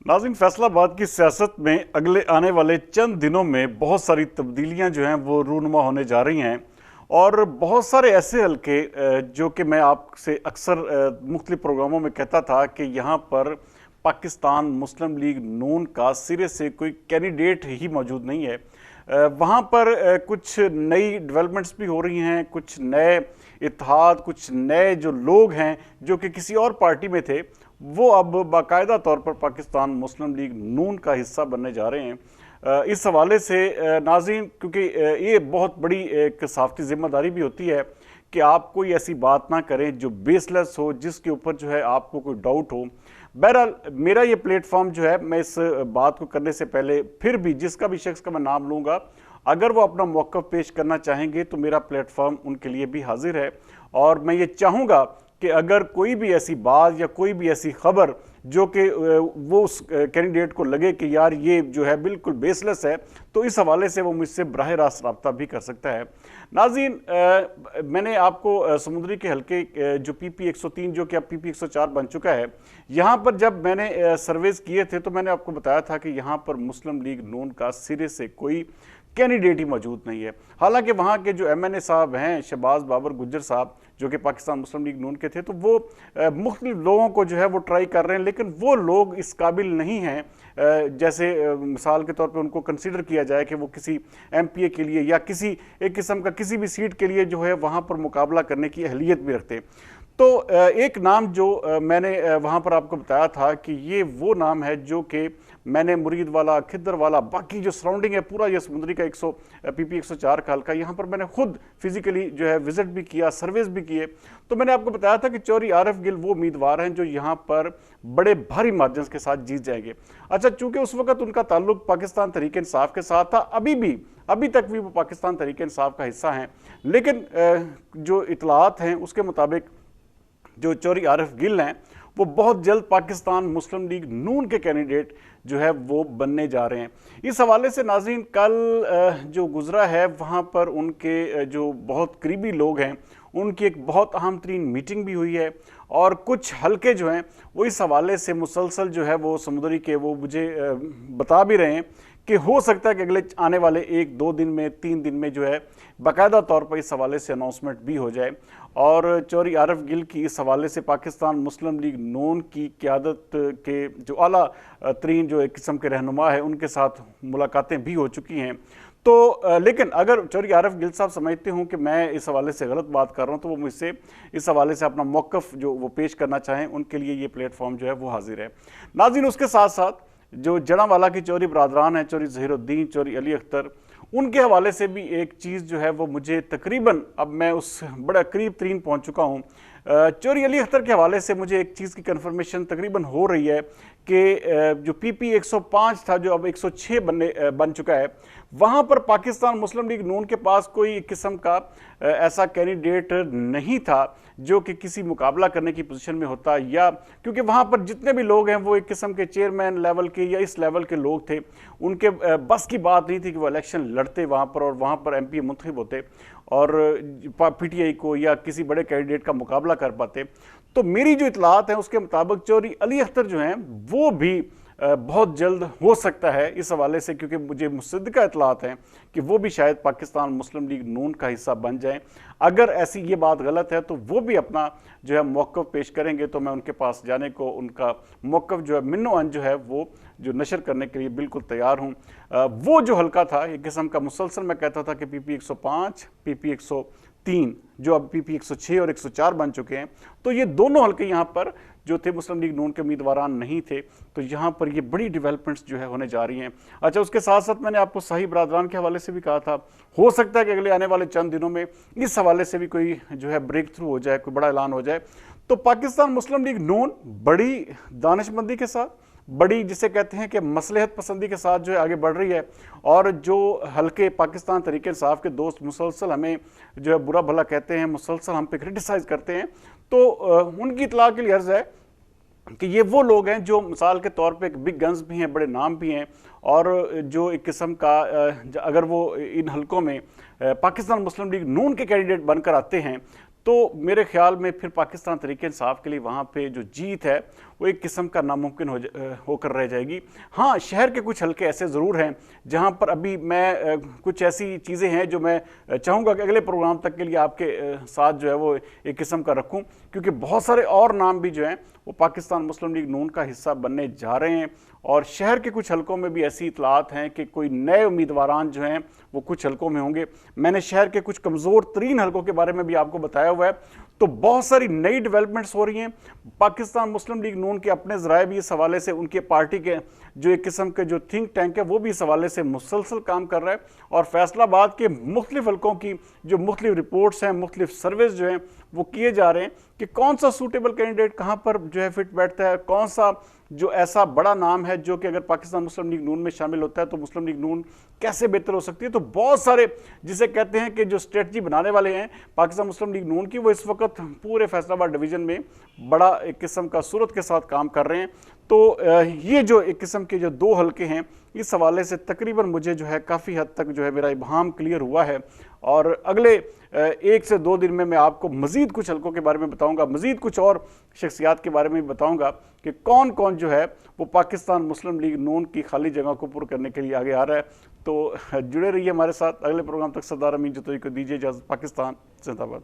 नाज़रीन, फैसलाबाद की सियासत में अगले आने वाले चंद दिनों में बहुत सारी तब्दीलियां जो हैं वो रूनुमा होने जा रही हैं। और बहुत सारे ऐसे हलके जो कि मैं आपसे अक्सर मुख्तलिफ प्रोग्रामों में कहता था कि यहाँ पर पाकिस्तान मुस्लिम लीग नून का सिरे से कोई कैंडिडेट ही मौजूद नहीं है। वहाँ पर कुछ नई डेवलपमेंट्स भी हो रही हैं, कुछ नए इत्तेहाद, कुछ नए जो लोग हैं जो कि किसी और पार्टी में थे, वो अब बाकायदा तौर पर पाकिस्तान मुस्लिम लीग नून का हिस्सा बनने जा रहे हैं। इस हवाले से नाज़रीन, क्योंकि ये बहुत बड़ी एक सहाफ़ती जिम्मेदारी भी होती है कि आप कोई ऐसी बात ना करें जो बेसलेस हो, जिसके ऊपर जो है आपको कोई डाउट हो। बहरहाल मेरा ये प्लेटफॉर्म जो है, मैं इस बात को करने से पहले फिर भी जिसका भी शख्स का मैं नाम लूँगा, अगर वो अपना मौक़िफ़ पेश करना चाहेंगे तो मेरा प्लेटफॉर्म उनके लिए भी हाजिर है। और मैं ये चाहूँगा कि अगर कोई भी ऐसी बात या कोई भी ऐसी खबर जो कि वो उस कैंडिडेट को लगे कि यार ये जो है बिल्कुल बेसलेस है, तो इस हवाले से वो मुझसे बराह रास्त रब्ता भी कर सकता है। नाज़रीन, मैंने आपको समुद्री के हल्के जो PP 103 जो कि अब PP 104 बन चुका है, यहाँ पर जब मैंने सर्वेज किए थे तो मैंने आपको बताया था कि यहाँ पर मुस्लिम लीग नून का सिरे से कोई कैंडिडेट ही मौजूद नहीं है। हालांकि वहाँ के जो MNA साहब हैं, शहबाज बाबर गुज्जर साहब, जो कि पाकिस्तान मुस्लिम लीग नून के थे, तो वो मुख्तलिफ लोगों को जो है वो ट्राई कर रहे हैं, लेकिन वो लोग इस काबिल नहीं हैं जैसे मिसाल के तौर पे उनको कंसीडर किया जाए कि वो किसी MPA के लिए या किसी एक किस्म का किसी भी सीट के लिए जो है वहाँ पर मुकाबला करने की अहलियत भी रखते। तो एक नाम जो मैंने वहाँ पर आपको बताया था कि ये वो नाम है जो कि मैंने मुरीद वाला, खिदर वाला, बाकी जो सराउंडिंग है पूरा ये समुद्री का PP 104 का हल्का, यहाँ पर मैंने खुद फिजिकली जो है विजिट भी किया, सर्वेस भी किए। तो मैंने आपको बताया था कि चौधरी आरिफ गिल वो उम्मीदवार हैं जो यहाँ पर बड़े भारी मार्जिन के साथ जीत जाएंगे। अच्छा, चूंकि उस वक्त उनका ताल्लुक पाकिस्तान तहरीक इंसाफ के साथ था, अभी तक भी वो पाकिस्तान तहरीक इंसाफ का हिस्सा हैं, लेकिन जो इतलात हैं उसके मुताबिक जो चौधरी आरिफ गिल हैं वो बहुत जल्द पाकिस्तान मुस्लिम लीग नून के कैंडिडेट जो है वो बनने जा रहे हैं। इस हवाले से नाज़रीन, कल जो गुजरा है वहाँ पर उनके जो बहुत करीबी लोग हैं उनकी एक बहुत अहम तरीन मीटिंग भी हुई है। और कुछ हलके जो हैं वो इस हवाले से मुसलसल जो है वो समुद्री के वो मुझे बता भी रहे हैं कि हो सकता है कि अगले आने वाले 1-2 दिन में, 3 दिन में जो है बाकायदा तौर पर इस हवाले से अनाउंसमेंट भी हो जाए। और चौधरी आरिफ गिल की इस हवाले से पाकिस्तान मुस्लिम लीग नून की क़यादत के जो आला तरीन जो एक किस्म के रहनुमा है उनके साथ मुलाकातें भी हो चुकी हैं। तो लेकिन अगर चौधरी आरिफ गिल साहब समझते हूँ कि मैं इस हवाले से गलत बात कर रहा हूँ, तो वो मुझसे इस हवाले से अपना मौक़िफ़ जो वो पेश करना चाहें, उनके लिए ये प्लेटफॉर्म जो है वो हाजिर है। नाज़रीन, उसके साथ साथ जो जड़ांवाला की चौधरी बरादरान है, चौधरी ज़हीरुद्दीन, चौधरी अली अख्तर, उनके हवाले से भी एक चीज़ जो है वो मुझे तकरीबन, अब मैं उस बड़ा करीब तरीन पहुँच चुका हूँ। चौधरी अली अख्तर के हवाले से मुझे एक चीज़ की कन्फर्मेशन तकरीबन हो रही है कि जो PP 105 था जो अब 106 बन चुका है, वहाँ पर पाकिस्तान मुस्लिम लीग नून के पास कोई किस्म का ऐसा कैंडिडेट नहीं था जो कि किसी मुकाबला करने की पोजीशन में होता, या क्योंकि वहाँ पर जितने भी लोग हैं वो एक किस्म के चेयरमैन लेवल के या इस लेवल के लोग थे, उनके बस की बात नहीं थी कि वो इलेक्शन लड़ते वहाँ पर और वहाँ पर MP मुंतखब होते और PTI को या किसी बड़े कैंडिडेट का मुकाबला कर पाते। तो मेरी जो इतलात है उसके मुताबिक चौधरी अली अख्तर जो हैं वो भी बहुत जल्द हो सकता है इस हवाले से, क्योंकि मुझे मुसद्दका इतलात हैं कि वो भी शायद पाकिस्तान मुस्लिम लीग नून का हिस्सा बन जाएं। अगर ऐसी ये बात गलत है तो वो भी अपना जो है मौक़िफ़ पेश करेंगे, तो मैं उनके पास जाने को, उनका मौक़िफ़ जो है मिन्नो अन जो है वो जो नशर करने के लिए बिल्कुल तैयार हूँ। वो जो हल्का था एक किस्म का मुसलसल मैं कहता था कि PP 105, PP 103 जो अब PP 106 और 104 बन चुके हैं, तो ये दोनों हल्के यहाँ पर जो थे मुस्लिम लीग नून के उम्मीदवार नहीं थे, तो यहाँ पर ये बड़ी डेवलपमेंट्स जो है होने जा रही हैं। अच्छा, उसके साथ साथ मैंने आपको शाही बरादरान के हवाले से भी कहा था, हो सकता है कि अगले आने वाले चंद दिनों में इस हवाले से भी कोई जो है ब्रेक थ्रू हो जाए, कोई बड़ा ऐलान हो जाए। तो पाकिस्तान मुस्लिम लीग नून बड़ी दानिशमंदी के साथ, बड़ी जिसे कहते हैं कि मसलहत पसंदी के साथ जो है आगे बढ़ रही है। और जो हल्के पाकिस्तान तहरीक इंसाफ के दोस्त मुसलसल हमें जो है बुरा भला कहते हैं, मुसलसल हम पे क्रिटिसाइज करते हैं, तो उनकी इतला के लिए अर्ज है कि ये वो लोग हैं जो मिसाल के तौर पे एक बिग गन्स भी हैं, बड़े नाम भी हैं, और जो एक किस्म का अगर वो इन हलकों में पाकिस्तान मुस्लिम लीग नून के कैंडिडेट बनकर आते हैं, तो मेरे ख्याल में फिर पाकिस्तान तहरीक इंसाफ के लिए वहाँ पे जो जीत है वो एक किस्म का नामुमकिन होकर रह जाएगी। हाँ, शहर के कुछ हलके ऐसे ज़रूर हैं जहाँ पर अभी मैं कुछ ऐसी चीज़ें हैं जो मैं चाहूँगा कि अगले प्रोग्राम तक के लिए आपके साथ जो है वो एक किस्म का रखूँ, क्योंकि बहुत सारे और नाम भी जो हैं वो पाकिस्तान मुस्लिम लीग नून का हिस्सा बनने जा रहे हैं। और शहर के कुछ हलकों में भी ऐसी इतलात हैं कि कोई नए उम्मीदवारान जो हैं वो कुछ हलकों में होंगे। मैंने शहर के कुछ कमज़ोर तरीन हलकों के बारे में भी आपको बताया हुआ है। तो बहुत सारी नई डेवलपमेंट्स हो रही हैं। पाकिस्तान मुस्लिम लीग नून के अपने ज़राए भी इस हवाले से, उनके पार्टी के जो एक किस्म के जो थिंक टैंक है वो भी इस हवाले से मुसलसल काम कर रहा है। और फैसलाबाद के मुख्तलिफ हलकों की जो मुख्तलिफ रिपोर्ट्स हैं, मुख्तलिफ सर्वेज जो हैं वो किए जा रहे हैं कि कौन सा सूटेबल कैंडिडेट कहाँ पर जो है फिट बैठता है, कौन सा जो ऐसा बड़ा नाम है जो कि अगर पाकिस्तान मुस्लिम लीग नून में शामिल होता है तो मुस्लिम लीग नून कैसे बेहतर हो सकती है। तो बहुत सारे जिसे कहते हैं कि जो स्ट्रेटजी बनाने वाले हैं पाकिस्तान मुस्लिम लीग नून की, वो इस वक्त पूरे फैसलाबाद डिवीज़न में बड़ा एक किस्म का सूरत के साथ काम कर रहे हैं। तो ये जो एक किस्म के जो दो हलके हैं, इस हवाले से तकरीबन मुझे जो है काफ़ी हद तक जो है मेरा इब्हाम क्लियर हुआ है। और अगले 1 से 2 दिन में मैं आपको मज़ीद कुछ हलकों के बारे में बताऊंगा, मज़ीद कुछ और शख्सियात के बारे में भी बताऊंगा कि कौन कौन जो है वो पाकिस्तान मुस्लिम लीग नून की खाली जगह को पूरा करने के लिए आगे आ रहा है। तो जुड़े रहिए हमारे साथ। अगले प्रोग्राम तक सरदार अमीन जतोई को दीजिए इजाज़त। पाकिस्तान जिंदाबाद।